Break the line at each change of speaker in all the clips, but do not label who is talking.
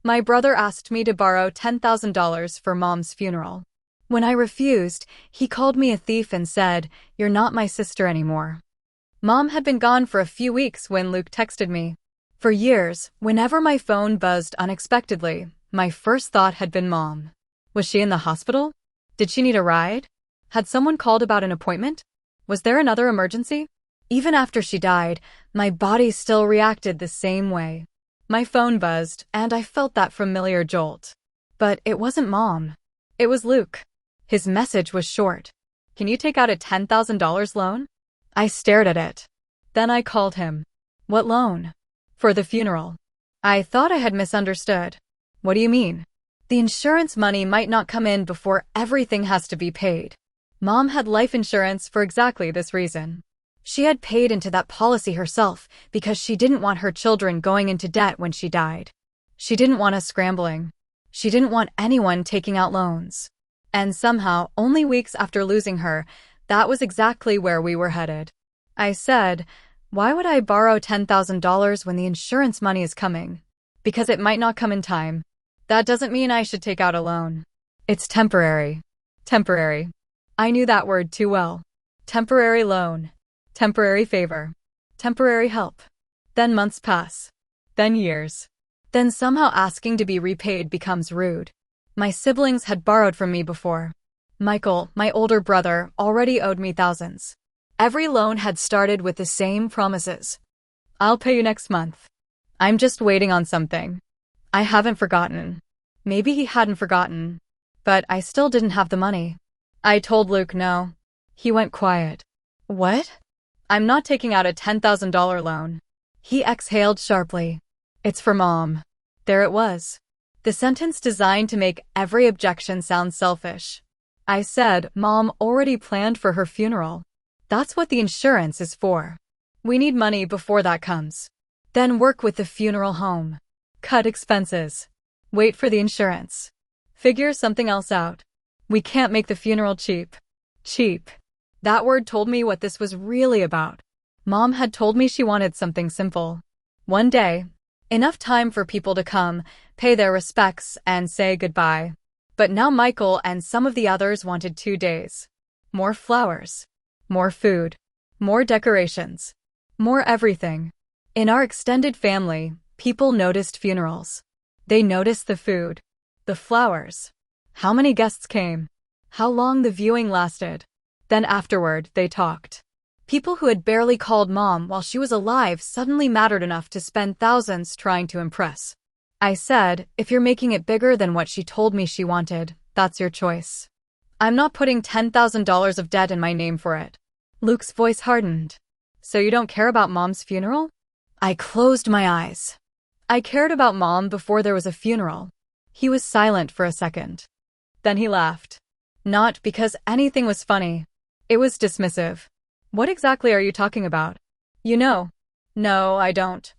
My brother asked me to borrow $10,000 for Mom's funeral. When I refused, he called me a thief and said, "You're not my sister anymore." Mom had been gone for a few weeks when Luke texted me. For years, whenever my phone buzzed unexpectedly, my first thought had been Mom. Was she in the hospital? Did she need a ride? Had someone called about an appointment? Was there another emergency? Even after she died, my body still reacted the same way. My phone buzzed, and I felt that familiar jolt. But it wasn't Mom. It was Luke. His message was short. "Can you take out a $10,000 loan?" I stared at it. Then I called him. "What loan?" "For the funeral." I thought I had misunderstood. "What do you mean?" "The insurance money might not come in before everything has to be paid." Mom had life insurance for exactly this reason. She had paid into that policy herself because she didn't want her children going into debt when she died. She didn't want us scrambling. She didn't want anyone taking out loans. And somehow, only weeks after losing her, that was exactly where we were headed. I said, "Why would I borrow $10,000 when the insurance money is coming?" "Because it might not come in time. That doesn't mean I should take out a loan. It's temporary." Temporary. I knew that word too well. Temporary loan. Temporary favor. Temporary help. Then months pass. Then years. Then somehow asking to be repaid becomes rude. My siblings had borrowed from me before. Michael, my older brother, already owed me thousands. Every loan had started with the same promises. "I'll pay you next month. I'm just waiting on something." I haven't forgotten. Maybe he hadn't forgotten. But I still didn't have the money. I told Luke no. He went quiet. "What?" "I'm not taking out a $10,000 loan." He exhaled sharply. "It's for Mom." There it was. The sentence designed to make every objection sound selfish. I said, "Mom already planned for her funeral. That's what the insurance is for. We need money before that comes. Then work with the funeral home. Cut expenses. Wait for the insurance. Figure something else out. We can't make the funeral cheap." Cheap. That word told me what this was really about. Mom had told me she wanted something simple. One day. Enough time for people to come, pay their respects, and say goodbye. But now Michael and some of the others wanted 2 days. More flowers. More food. More decorations. More everything. In our extended family, people noticed funerals. They noticed the food. The flowers. How many guests came. How long the viewing lasted. Then afterward, they talked. People who had barely called Mom while she was alive suddenly mattered enough to spend thousands trying to impress. I said, "If you're making it bigger than what she told me she wanted, that's your choice. I'm not putting $10,000 of debt in my name for it." Luke's voice hardened. "So you don't care about Mom's funeral?" I closed my eyes. I cared about Mom before there was a funeral. He was silent for a second. Then he laughed. Not because anything was funny. It was dismissive. "What exactly are you talking about?" "You know." "No, I don't."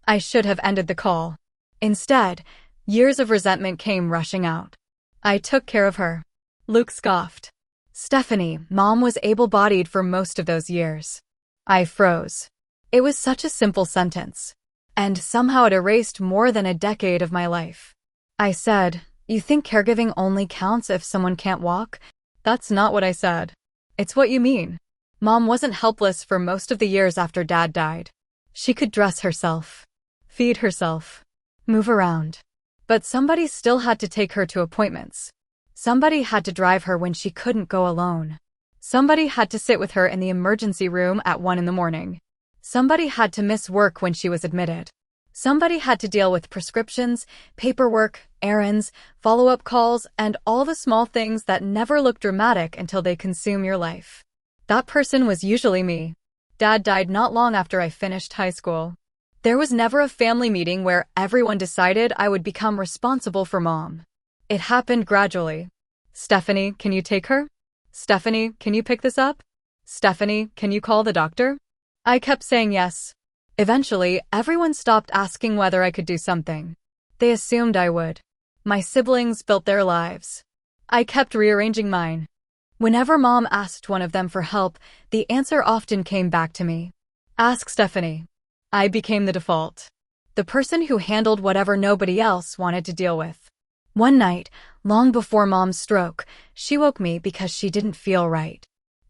I should have ended the call. Instead, years of resentment came rushing out. "I took care of her." Luke scoffed. "Stephanie, Mom was able-bodied for most of those years." I froze. It was such a simple sentence. And somehow it erased more than a decade of my life. I said, "You think caregiving only counts if someone can't walk?" "That's not what I said." "It's what you mean." Mom wasn't helpless for most of the years after Dad died. She could dress herself, feed herself, move around. But somebody still had to take her to appointments. Somebody had to drive her when she couldn't go alone. Somebody had to sit with her in the emergency room at 1 in the morning. Somebody had to miss work when she was admitted. Somebody had to deal with prescriptions, paperwork, errands, follow-up calls, and all the small things that never look dramatic until they consume your life. That person was usually me. Dad died not long after I finished high school. There was never a family meeting where everyone decided I would become responsible for Mom. It happened gradually. "Stephanie, can you take her?" "Stephanie, can you pick this up?" "Stephanie, can you call the doctor?" I kept saying yes. Eventually, everyone stopped asking whether I could do something. They assumed I would. My siblings built their lives. I kept rearranging mine. Whenever Mom asked one of them for help, the answer often came back to me. "Ask Stephanie." I became the default. The person who handled whatever nobody else wanted to deal with. One night, long before Mom's stroke, she woke me because she didn't feel right.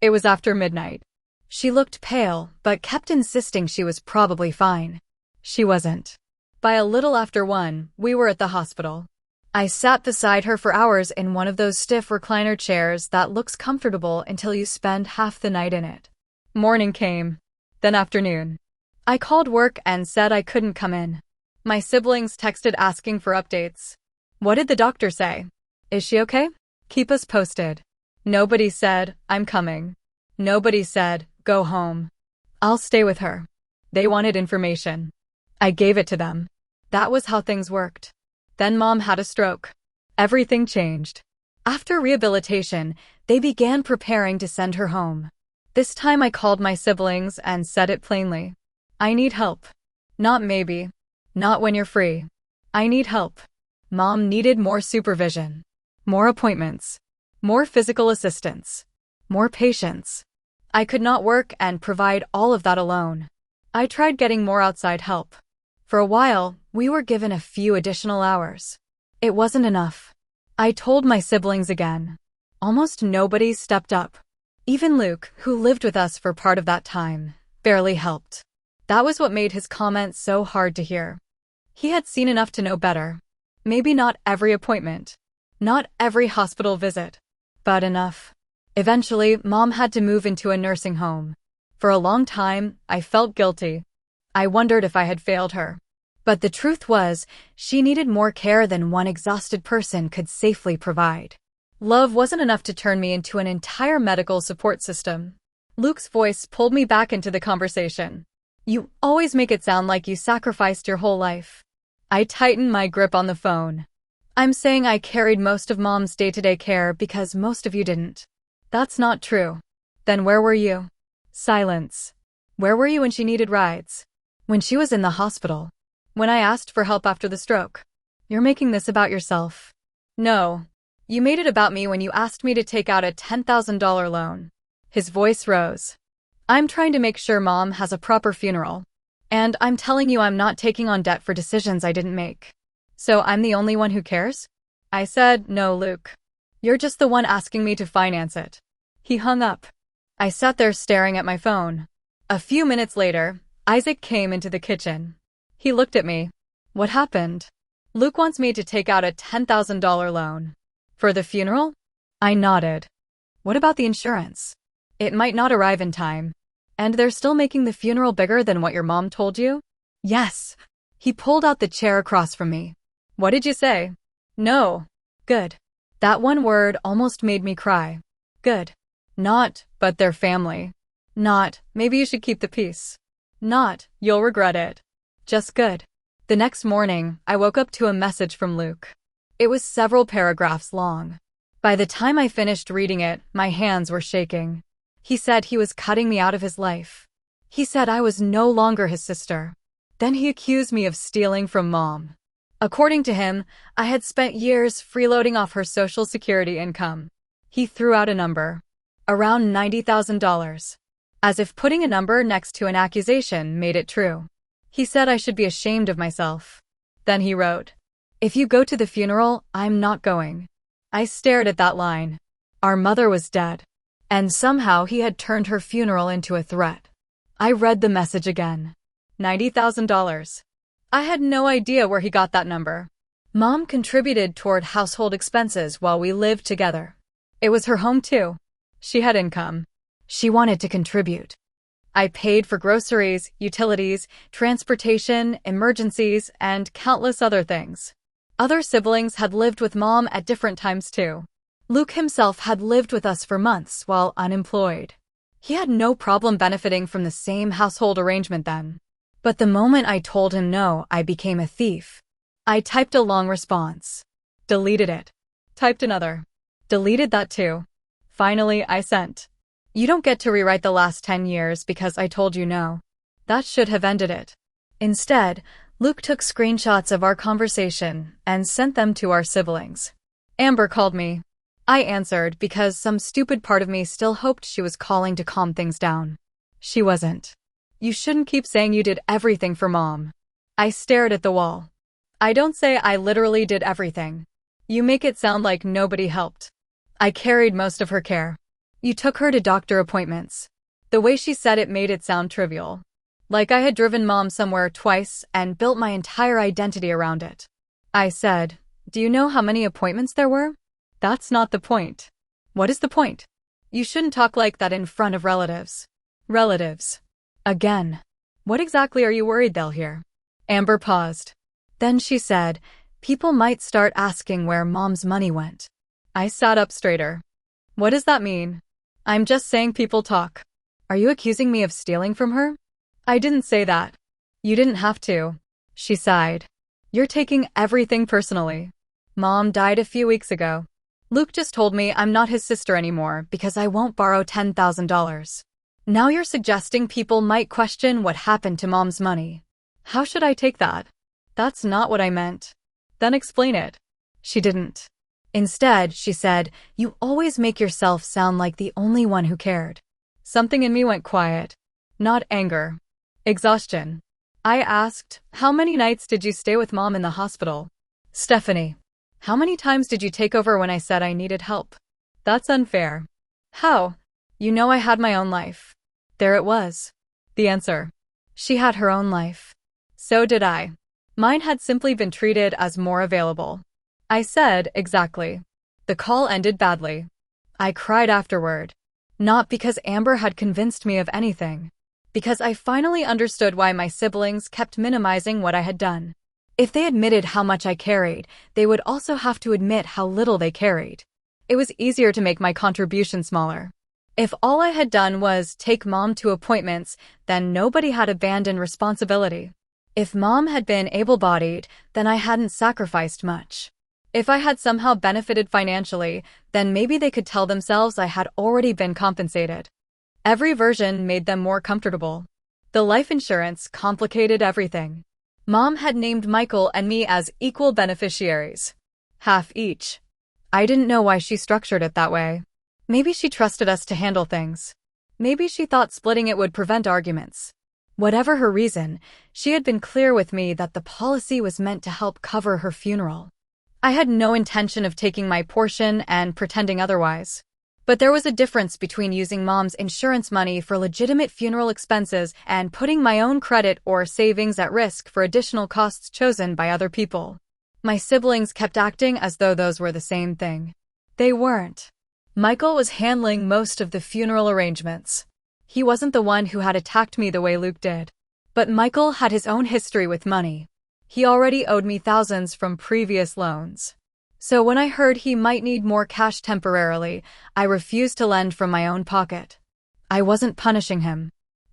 It was after midnight. She looked pale, but kept insisting she was probably fine. She wasn't. By a little after 1, we were at the hospital. I sat beside her for hours in one of those stiff recliner chairs that looks comfortable until you spend half the night in it. Morning came. Then afternoon. I called work and said I couldn't come in. My siblings texted asking for updates. What did the doctor say? Is she okay? Keep us posted. Nobody said, I'm coming. Nobody said, go home. I'll stay with her. They wanted information. I gave it to them. That was how things worked. Then Mom had a stroke. Everything changed. After rehabilitation, they began preparing to send her home. This time I called my siblings and said it plainly. I need help. Not maybe. Not when you're free. I need help. Mom needed more supervision. More appointments. More physical assistance. More patience. I could not work and provide all of that alone. I tried getting more outside help. For a while, we were given a few additional hours. It wasn't enough. I told my siblings again. Almost nobody stepped up. Even Luke, who lived with us for part of that time, barely helped. That was what made his comments so hard to hear. He had seen enough to know better. Maybe not every appointment. Not every hospital visit. But enough. Eventually, Mom had to move into a nursing home. For a long time, I felt guilty. I wondered if I had failed her. But the truth was, she needed more care than one exhausted person could safely provide. Love wasn't enough to turn me into an entire medical support system. Luke's voice pulled me back into the conversation. You always make it sound like you sacrificed your whole life. I tightened my grip on the phone. I'm saying I carried most of Mom's day-to-day care because most of you didn't. That's not true. Then where were you? Silence. Where were you when she needed rides? When she was in the hospital? When I asked for help after the stroke? You're making this about yourself. No. You made it about me when you asked me to take out a $10,000 loan. His voice rose. I'm trying to make sure Mom has a proper funeral. And I'm telling you I'm not taking on debt for decisions I didn't make. So I'm the only one who cares? I said, no, Luke. You're just the one asking me to finance it. He hung up. I sat there staring at my phone. A few minutes later, Isaac came into the kitchen. He looked at me. What happened? Luke wants me to take out a $10,000 loan. For the funeral? I nodded. What about the insurance? It might not arrive in time. And they're still making the funeral bigger than what your mom told you? Yes. He pulled out the chair across from me. What did you say? No. Good. That one word almost made me cry. Good. Not, but their family. Not, maybe you should keep the peace. Not, you'll regret it. Just good. The next morning, I woke up to a message from Luke. It was several paragraphs long. By the time I finished reading it, my hands were shaking. He said he was cutting me out of his life. He said I was no longer his sister. Then he accused me of stealing from Mom. According to him, I had spent years freeloading off her Social Security income. He threw out a number. Around $90,000. As if putting a number next to an accusation made it true. He said I should be ashamed of myself. Then he wrote, if you go to the funeral, I'm not going. I stared at that line. Our mother was dead. And somehow he had turned her funeral into a threat. I read the message again. $90,000. I had no idea where he got that number. Mom contributed toward household expenses while we lived together. It was her home too. She had income. She wanted to contribute. I paid for groceries, utilities, transportation, emergencies, and countless other things. Other siblings had lived with Mom at different times too. Luke himself had lived with us for months while unemployed. He had no problem benefiting from the same household arrangement then. But the moment I told him no, I became a thief. I typed a long response. Deleted it. Typed another. Deleted that too. Finally, I sent. You don't get to rewrite the last 10 years because I told you no. That should have ended it. Instead, Luke took screenshots of our conversation and sent them to our siblings. Amber called me. I answered because some stupid part of me still hoped she was calling to calm things down. She wasn't. You shouldn't keep saying you did everything for Mom. I stared at the wall. I don't say I literally did everything. You make it sound like nobody helped. I carried most of her care. You took her to doctor appointments. The way she said it made it sound trivial. Like I had driven mom somewhere twice and built my entire identity around it. I said, do you know how many appointments there were? That's not the point. What is the point? You shouldn't talk like that in front of relatives. Relatives. Again. What exactly are you worried they'll hear? Amber paused. Then she said, people might start asking where mom's money went. I sat up straighter. What does that mean? I'm just saying people talk. Are you accusing me of stealing from her? I didn't say that. You didn't have to. She sighed. You're taking everything personally. Mom died a few weeks ago. Luke just told me I'm not his sister anymore because I won't borrow $10,000. Now you're suggesting people might question what happened to mom's money. How should I take that? That's not what I meant. Then explain it. She didn't. Instead, she said, you always make yourself sound like the only one who cared. Something in me went quiet. Not anger. Exhaustion. I asked, how many nights did you stay with mom in the hospital? Stephanie. How many times did you take over when I said I needed help? That's unfair. How? You know I had my own life. There it was. The answer. She had her own life. So did I. Mine had simply been treated as more available. I said, exactly. The call ended badly. I cried afterward. Not because Amber had convinced me of anything. Because I finally understood why my siblings kept minimizing what I had done. If they admitted how much I carried, they would also have to admit how little they carried. It was easier to make my contribution smaller. If all I had done was take mom to appointments, then nobody had abandoned responsibility. If mom had been able-bodied, then I hadn't sacrificed much. If I had somehow benefited financially, then maybe they could tell themselves I had already been compensated. Every version made them more comfortable. The life insurance complicated everything. Mom had named Michael and me as equal beneficiaries. Half each. I didn't know why she structured it that way. Maybe she trusted us to handle things. Maybe she thought splitting it would prevent arguments. Whatever her reason, she had been clear with me that the policy was meant to help cover her funeral. I had no intention of taking my portion and pretending otherwise. But there was a difference between using mom's insurance money for legitimate funeral expenses and putting my own credit or savings at risk for additional costs chosen by other people. My siblings kept acting as though those were the same thing. They weren't. Michael was handling most of the funeral arrangements. He wasn't the one who had attacked me the way Luke did. But Michael had his own history with money. He already owed me thousands from previous loans. So when I heard he might need more cash temporarily, I refused to lend from my own pocket. I wasn't punishing him.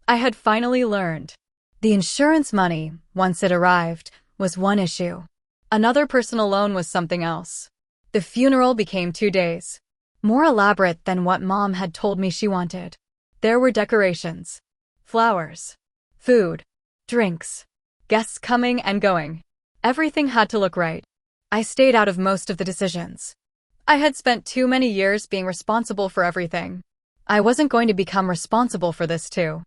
I had finally learned. The insurance money, once it arrived, was one issue. Another personal loan was something else. The funeral became 2 days. More elaborate than what mom had told me she wanted. There were decorations, flowers, food, drinks, guests coming and going. Everything had to look right. I stayed out of most of the decisions. I had spent too many years being responsible for everything. I wasn't going to become responsible for this too.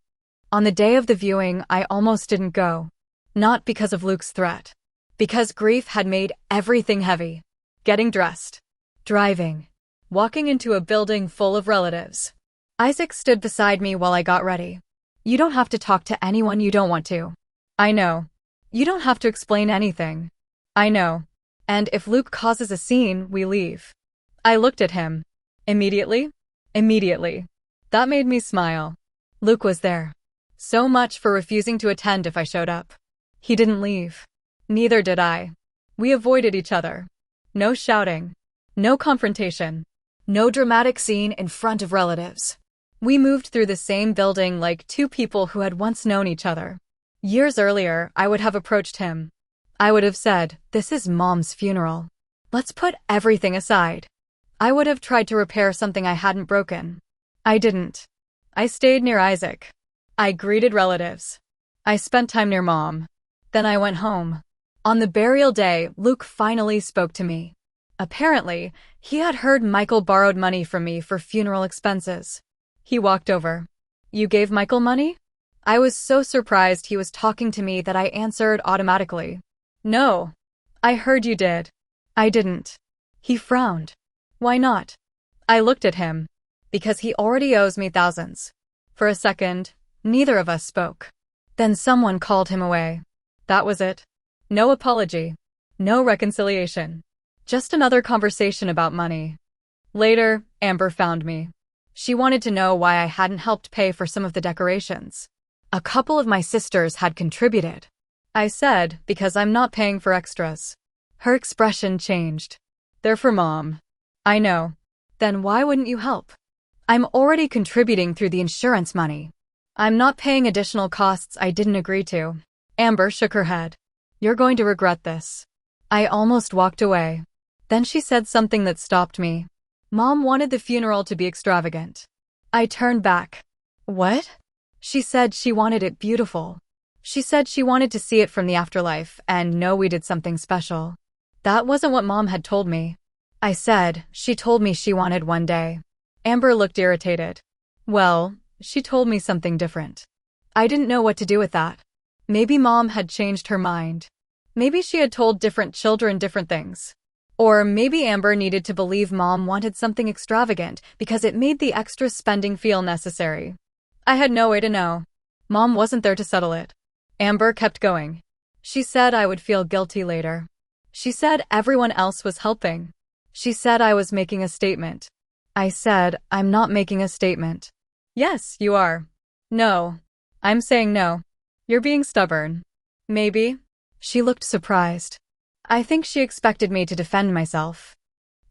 On the day of the viewing, I almost didn't go. Not because of Luke's threat. Because grief had made everything heavy. Getting dressed. Driving. Walking into a building full of relatives. Isaac stood beside me while I got ready. You don't have to talk to anyone you don't want to. I know. You don't have to explain anything. I know. And if Luke causes a scene, we leave. I looked at him. Immediately? Immediately. That made me smile. Luke was there. So much for refusing to attend if I showed up. He didn't leave. Neither did I. We avoided each other. No shouting. No confrontation. No dramatic scene in front of relatives. We moved through the same building like two people who had once known each other. Years earlier, I would have approached him. I would have said, this is mom's funeral. Let's put everything aside. I would have tried to repair something I hadn't broken. I didn't. I stayed near Isaac. I greeted relatives. I spent time near mom. Then I went home. On the burial day, Luke finally spoke to me. Apparently, he had heard Michael borrowed money from me for funeral expenses. He walked over. You gave Michael money? I was so surprised he was talking to me that I answered automatically. No. I heard you did. I didn't. He frowned. Why not? I looked at him. Because he already owes me thousands. For a second, neither of us spoke. Then someone called him away. That was it. No apology. No reconciliation. Just another conversation about money. Later, Amber found me. She wanted to know why I hadn't helped pay for some of the decorations. A couple of my sisters had contributed. I said, because I'm not paying for extras. Her expression changed. They're for Mom. I know. Then why wouldn't you help? I'm already contributing through the insurance money. I'm not paying additional costs I didn't agree to. Amber shook her head. You're going to regret this. I almost walked away. Then she said something that stopped me. Mom wanted the funeral to be extravagant. I turned back. What? She said she wanted it beautiful. She said she wanted to see it from the afterlife and know we did something special. That wasn't what Mom had told me. I said, she told me she wanted one day. Amber looked irritated. Well, she told me something different. I didn't know what to do with that. Maybe Mom had changed her mind. Maybe she had told different children different things. Or maybe Amber needed to believe Mom wanted something extravagant because it made the extra spending feel necessary. I had no way to know. Mom wasn't there to settle it. Amber kept going. She said I would feel guilty later. She said everyone else was helping. She said I was making a statement. I said, I'm not making a statement. Yes, you are. No. I'm saying no. You're being stubborn. Maybe. She looked surprised. I think she expected me to defend myself.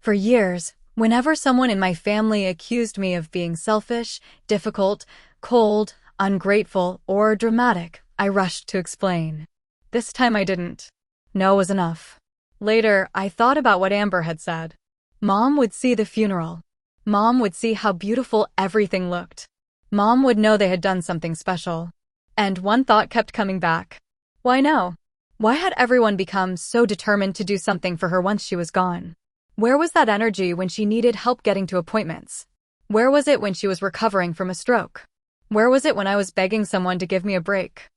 For years, whenever someone in my family accused me of being selfish, difficult, cold, ungrateful, or dramatic, I rushed to explain. This time I didn't. No was enough. Later, I thought about what Amber had said. Mom would see the funeral. Mom would see how beautiful everything looked. Mom would know they had done something special. And one thought kept coming back. Why no? Why had everyone become so determined to do something for her once she was gone? Where was that energy when she needed help getting to appointments? Where was it when she was recovering from a stroke? Where was it when I was begging someone to give me a break?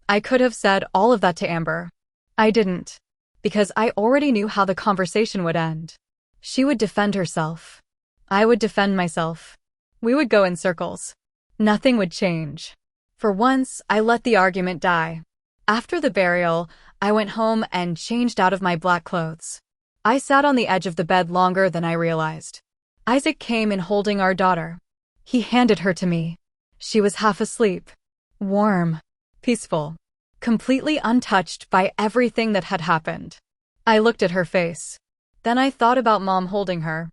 I could have said all of that to Amber. I didn't. Because I already knew how the conversation would end. She would defend herself. I would defend myself. We would go in circles. Nothing would change. For once, I let the argument die. After the burial, I went home and changed out of my black clothes. I sat on the edge of the bed longer than I realized. Isaac came in holding our daughter. He handed her to me. She was half asleep. Warm. Peaceful. Completely untouched by everything that had happened. I looked at her face. Then I thought about Mom holding her.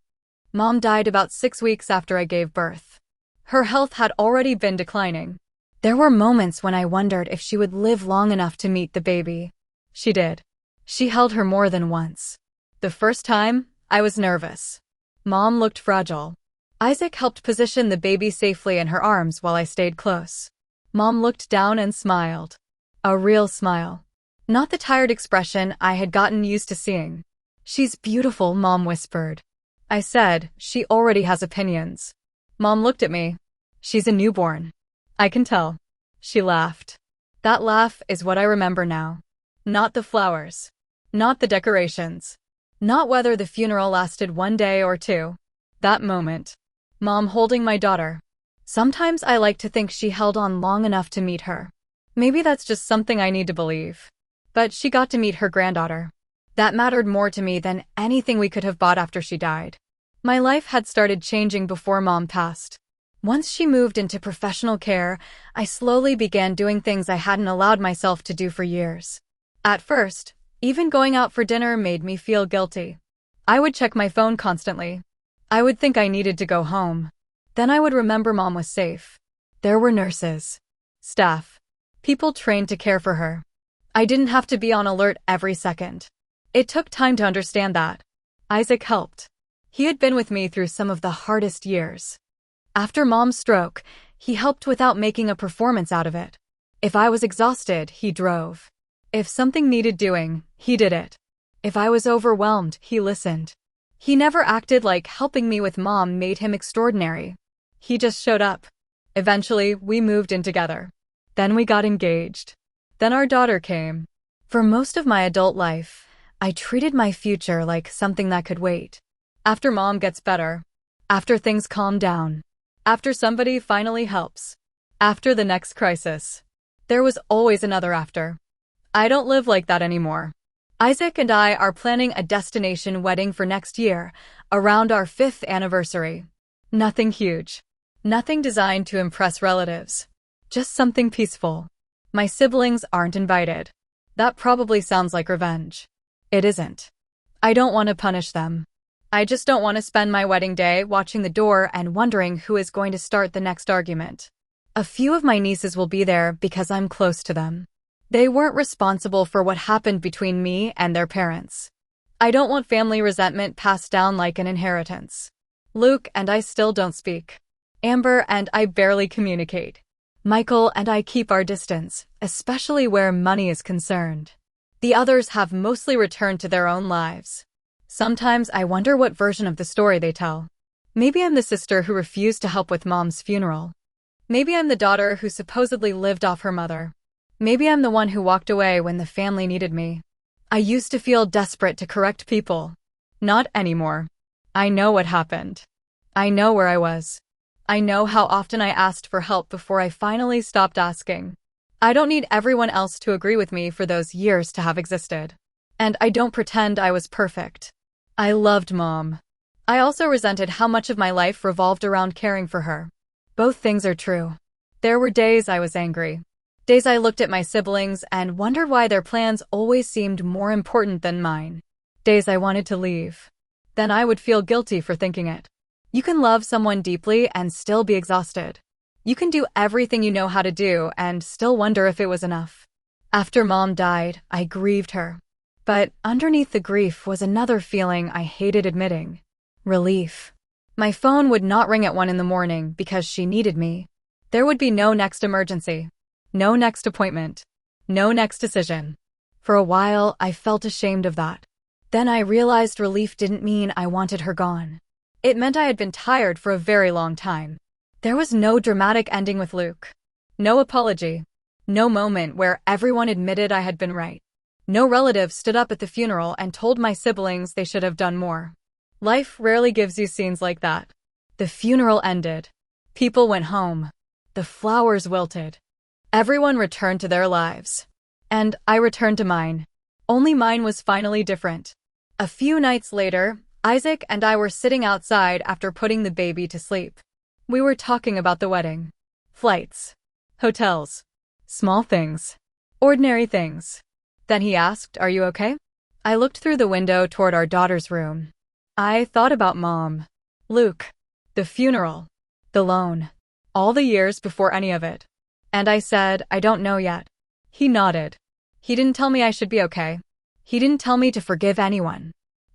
Mom died about 6 weeks after I gave birth. Her health had already been declining. There were moments when I wondered if she would live long enough to meet the baby. She did. She held her more than once. The first time, I was nervous. Mom looked fragile. Isaac helped position the baby safely in her arms while I stayed close. Mom looked down and smiled. A real smile. Not the tired expression I had gotten used to seeing. She's beautiful, Mom whispered. I said, she already has opinions. Mom looked at me. She's a newborn. I can tell. She laughed. That laugh is what I remember now. Not the flowers. Not the decorations. Not whether the funeral lasted 1 day or 2. That moment. Mom holding my daughter. Sometimes I like to think she held on long enough to meet her. Maybe that's just something I need to believe. But she got to meet her granddaughter. That mattered more to me than anything we could have bought after she died. My life had started changing before Mom passed. Once she moved into professional care, I slowly began doing things I hadn't allowed myself to do for years. At first, even going out for dinner made me feel guilty. I would check my phone constantly. I would think I needed to go home. Then I would remember Mom was safe. There were nurses, staff, people trained to care for her. I didn't have to be on alert every second. It took time to understand that. Isaac helped. He had been with me through some of the hardest years. After Mom's stroke, he helped without making a performance out of it. If I was exhausted, he drove. If something needed doing, he did it. If I was overwhelmed, he listened. He never acted like helping me with Mom made him extraordinary. He just showed up. Eventually, we moved in together. Then we got engaged. Then our daughter came. For most of my adult life, I treated my future like something that could wait. After mom gets better. After things calm down. After somebody finally helps. After the next crisis. There was always another after. I don't live like that anymore. Isaac and I are planning a destination wedding for next year, around our 5th anniversary. Nothing huge. Nothing designed to impress relatives. Just something peaceful. My siblings aren't invited. That probably sounds like revenge. It isn't. I don't want to punish them. I just don't want to spend my wedding day watching the door and wondering who is going to start the next argument. A few of my nieces will be there because I'm close to them. They weren't responsible for what happened between me and their parents. I don't want family resentment passed down like an inheritance. Luke and I still don't speak. Amber and I barely communicate. Michael and I keep our distance, especially where money is concerned. The others have mostly returned to their own lives. Sometimes I wonder what version of the story they tell. Maybe I'm the sister who refused to help with mom's funeral. Maybe I'm the daughter who supposedly lived off her mother. Maybe I'm the one who walked away when the family needed me. I used to feel desperate to correct people. Not anymore. I know what happened. I know where I was. I know how often I asked for help before I finally stopped asking. I don't need everyone else to agree with me for those years to have existed. And I don't pretend I was perfect. I loved mom. I also resented how much of my life revolved around caring for her. Both things are true. There were days I was angry. Days I looked at my siblings and wondered why their plans always seemed more important than mine. Days I wanted to leave. Then I would feel guilty for thinking it. You can love someone deeply and still be exhausted. You can do everything you know how to do and still wonder if it was enough. After mom died, I grieved her. But underneath the grief was another feeling I hated admitting. Relief. My phone would not ring at 1 in the morning because she needed me. There would be no next emergency. No next appointment. No next decision. For a while, I felt ashamed of that. Then I realized relief didn't mean I wanted her gone. It meant I had been tired for a very long time. There was no dramatic ending with Luke. No apology. No moment where everyone admitted I had been right. No relative stood up at the funeral and told my siblings they should have done more. Life rarely gives you scenes like that. The funeral ended. People went home. The flowers wilted. Everyone returned to their lives. And I returned to mine. Only mine was finally different. A few nights later, Isaac and I were sitting outside after putting the baby to sleep. We were talking about the wedding. Flights. Hotels. Small things. Ordinary things. Then he asked, "Are you okay?" I looked through the window toward our daughter's room. I thought about mom. Luke. The funeral. The loan. All the years before any of it. And I said, "I don't know yet." He nodded. He didn't tell me I should be okay. He didn't tell me to forgive anyone.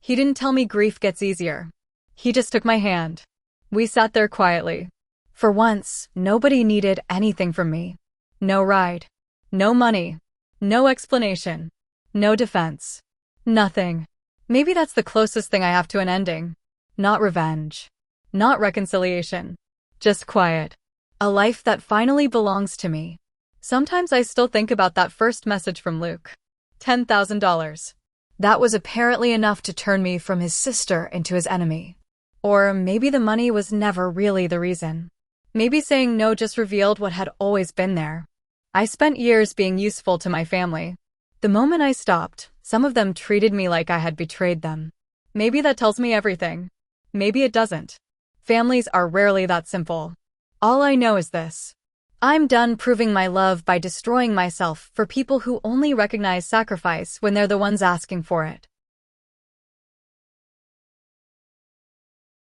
He didn't tell me grief gets easier. He just took my hand. We sat there quietly. For once, nobody needed anything from me. No ride. No money. No explanation. No defense. Nothing. Maybe that's the closest thing I have to an ending. Not revenge. Not reconciliation. Just quiet. A life that finally belongs to me. Sometimes I still think about that first message from Luke. $10,000. That was apparently enough to turn me from his sister into his enemy. Or maybe the money was never really the reason. Maybe saying no just revealed what had always been there. I spent years being useful to my family. The moment I stopped, some of them treated me like I had betrayed them. Maybe that tells me everything. Maybe it doesn't. Families are rarely that simple. All I know is this. I'm done proving my love by destroying myself for people who only recognize sacrifice when they're the ones asking for it.